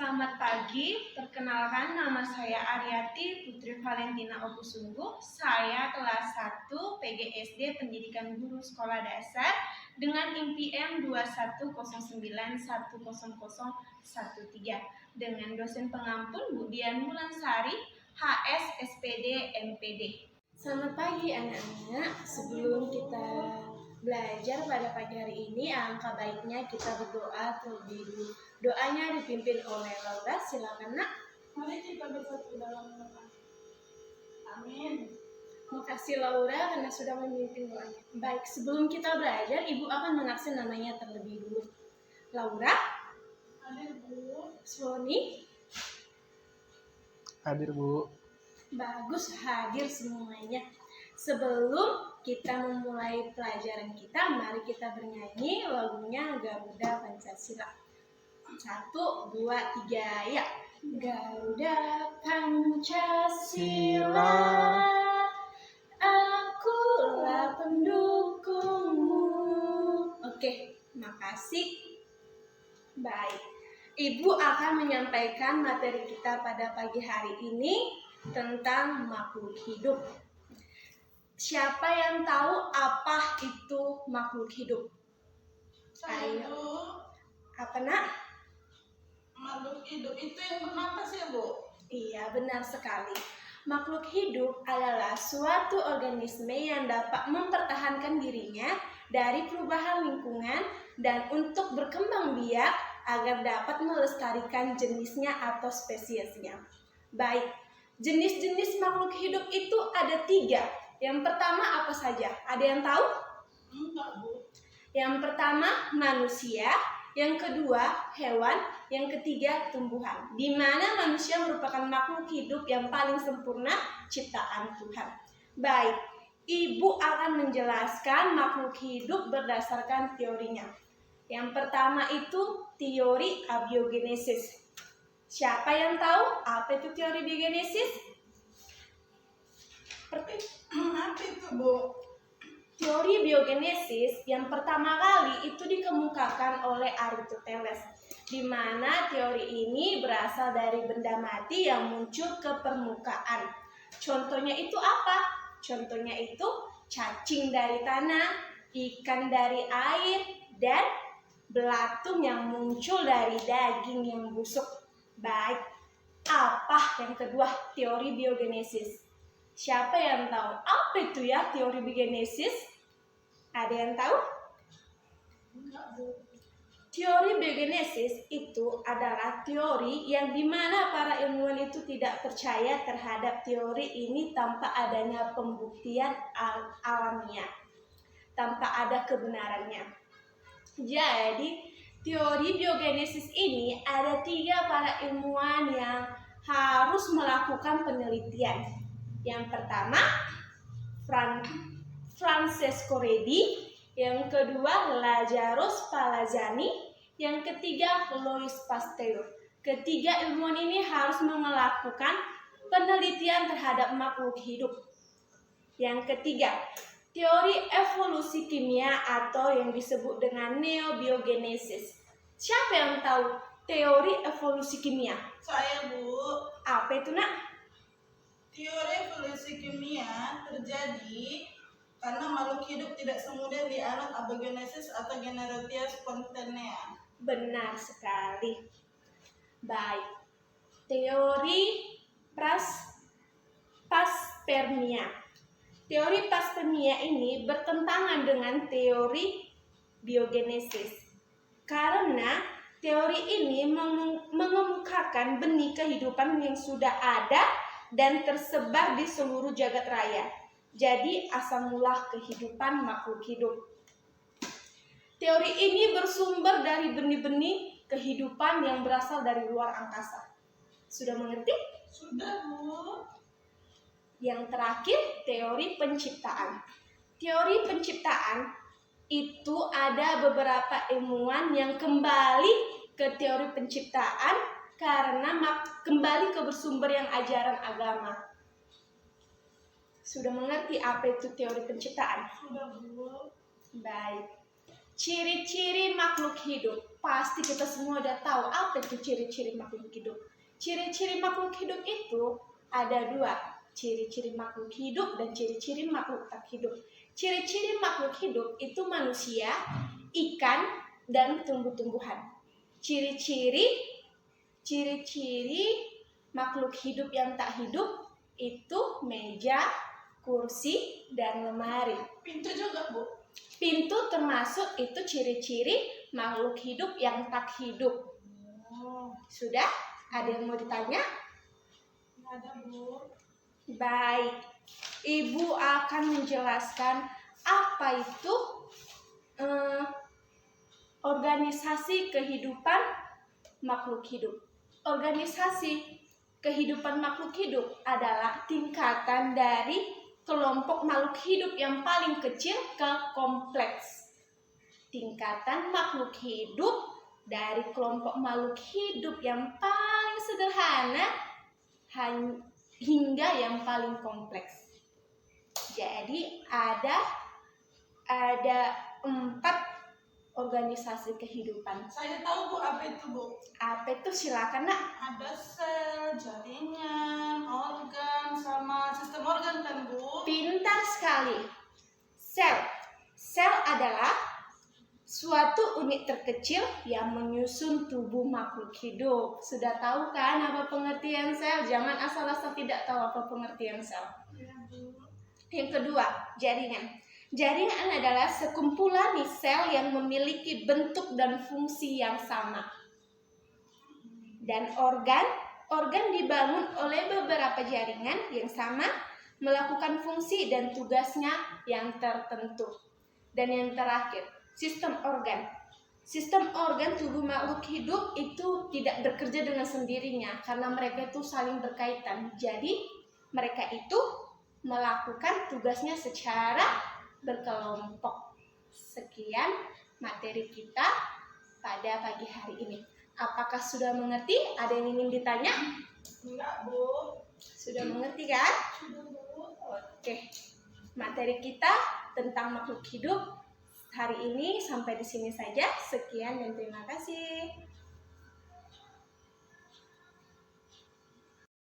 Selamat pagi, perkenalkan nama saya Aryati Putri Valentina Ogusungguh. Saya kelas 1 PGSD Pendidikan Guru Sekolah Dasar dengan IMPM 2109100013 dengan dosen pengampun Bu Dian Mulansari, HS, SPD, MPD. Selamat pagi anak-anak. Sebelum kita belajar pada pagi hari ini, alangkah baiknya kita berdoa terlebih dulu. Doanya dipimpin oleh Laura. Silakan nak. Mari kita bersatu dalam doa. Amin. Makasih Laura karena sudah memimpin doanya. Baik, sebelum kita belajar, Ibu akan mengabsen namanya terlebih dulu. Laura, Hadir Bu. Sony, Hadir Bu. bagus hadir semuanya. Sebelum kita memulai pelajaran kita, mari kita bernyanyi lagunya Garuda Pancasila. 1, 2, 3, ya. Garuda Pancasila, akulah pendukungmu. Oke, makasih. Baik, Ibu akan menyampaikan materi kita pada pagi hari ini tentang makhluk hidup. Siapa yang tahu apa itu makhluk hidup? Saya Ayo. Bu. Apa nak? Makhluk hidup itu yang bernapas ya Bu? Iya, benar sekali. Makhluk hidup adalah suatu organisme yang dapat mempertahankan dirinya dari perubahan lingkungan dan untuk berkembang biak agar dapat melestarikan jenisnya atau spesiesnya. Baik, jenis-jenis makhluk hidup itu ada 3. Yang pertama apa saja? Ada yang tahu? Enggak Bu. Yang pertama manusia, yang kedua hewan, yang ketiga tumbuhan. Di mana manusia merupakan makhluk hidup yang paling sempurna ciptaan Tuhan. Baik, Ibu akan menjelaskan makhluk hidup berdasarkan teorinya. Yang pertama itu teori abiogenesis. Siapa yang tahu apa itu teori biogenesis? Apa itu Bu? Teori biogenesis yang pertama kali itu dikemukakan oleh Aristoteles, di mana teori ini berasal dari benda mati yang muncul ke permukaan. Contohnya itu apa? Contohnya itu cacing dari tanah, ikan dari air, dan belatung yang muncul dari daging yang busuk. Baik, apa yang kedua teori biogenesis? Siapa yang tahu apa itu ya teori biogenesis? Ada yang tahu? Enggak Bu. Teori biogenesis itu adalah teori yang dimana para ilmuwan itu tidak percaya terhadap teori ini tanpa adanya pembuktian alamiah, tanpa ada kebenarannya. Jadi teori biogenesis ini ada 3 para ilmuwan yang harus melakukan penelitian. Yang pertama, Francesco Redi, yang kedua Lazarus Palazzani, yang ketiga Louis Pasteur. Ketiga ilmuwan ini harus melakukan penelitian terhadap makhluk hidup. Yang ketiga, teori evolusi kimia atau yang disebut dengan neobiogenesis. Siapa yang tahu teori evolusi kimia? Saya Bu. Apa itu nak? Teori evolusi kimia terjadi karena makhluk hidup tidak semudah dianut abiogenesis atau generatio spontanea. Benar sekali. Baik. Teori panspermia. Teori panspermia ini bertentangan dengan teori biogenesis. Karena teori ini mengemukakan benih kehidupan yang sudah ada dan tersebar di seluruh jagat raya. Jadi asal mula kehidupan makhluk hidup. Teori ini bersumber dari benih-benih kehidupan yang berasal dari luar angkasa. Sudah mengerti? Sudah Bu. Yang terakhir, teori penciptaan. Teori penciptaan itu ada beberapa ilmuwan yang kembali ke teori penciptaan karena kembali ke bersumber yang ajaran agama. Sudah mengerti apa itu teori penciptaan? Sudah Bu. Baik. Ciri-ciri makhluk hidup. Pasti kita semua udah tahu apa itu ciri-ciri makhluk hidup. Ciri-ciri makhluk hidup itu ada dua. Ciri-ciri makhluk hidup dan ciri-ciri makhluk tak hidup. Ciri-ciri makhluk hidup itu manusia, ikan, dan tumbuh-tumbuhan. Ciri-ciri makhluk hidup yang tak hidup itu meja, kursi, dan lemari. Pintu juga, Bu. Pintu termasuk itu ciri-ciri makhluk hidup yang tak hidup. Sudah? Ada yang mau ditanya? Ada, Bu. Baik. Ibu akan menjelaskan apa itu organisasi kehidupan makhluk hidup. Organisasi kehidupan makhluk hidup adalah tingkatan dari kelompok makhluk hidup yang paling kecil ke kompleks. Tingkatan makhluk hidup dari kelompok makhluk hidup yang paling sederhana hingga yang paling kompleks. Jadi ada 4 organisasi kehidupan. Saya tahu, Bu, apa itu, Bu. Apa itu? Silakan, Nak. Ada sel, jaringan, organ, sama sistem organ kan, Bu? Pintar sekali. Sel. Sel adalah suatu unit terkecil yang menyusun tubuh makhluk hidup. Sudah tahu kan apa pengertian sel? Jangan asal-asal tidak tahu apa pengertian sel. Iya, Bu. Yang kedua, jaringan. Jaringan adalah sekumpulan sel yang memiliki bentuk dan fungsi yang sama. Dan organ dibangun oleh beberapa jaringan yang sama, melakukan fungsi dan tugasnya yang tertentu. Dan yang terakhir, sistem organ. Sistem organ tubuh makhluk hidup itu tidak bekerja dengan sendirinya karena mereka itu saling berkaitan. Jadi mereka itu melakukan tugasnya secara berkelompok. Sekian materi kita pada pagi hari ini. Apakah sudah mengerti? Ada yang ingin ditanya? Enggak, Bu. Sudah mengerti kan? Sudah, Bu. Oke. Materi kita tentang makhluk hidup hari ini sampai di sini saja. Sekian dan terima kasih.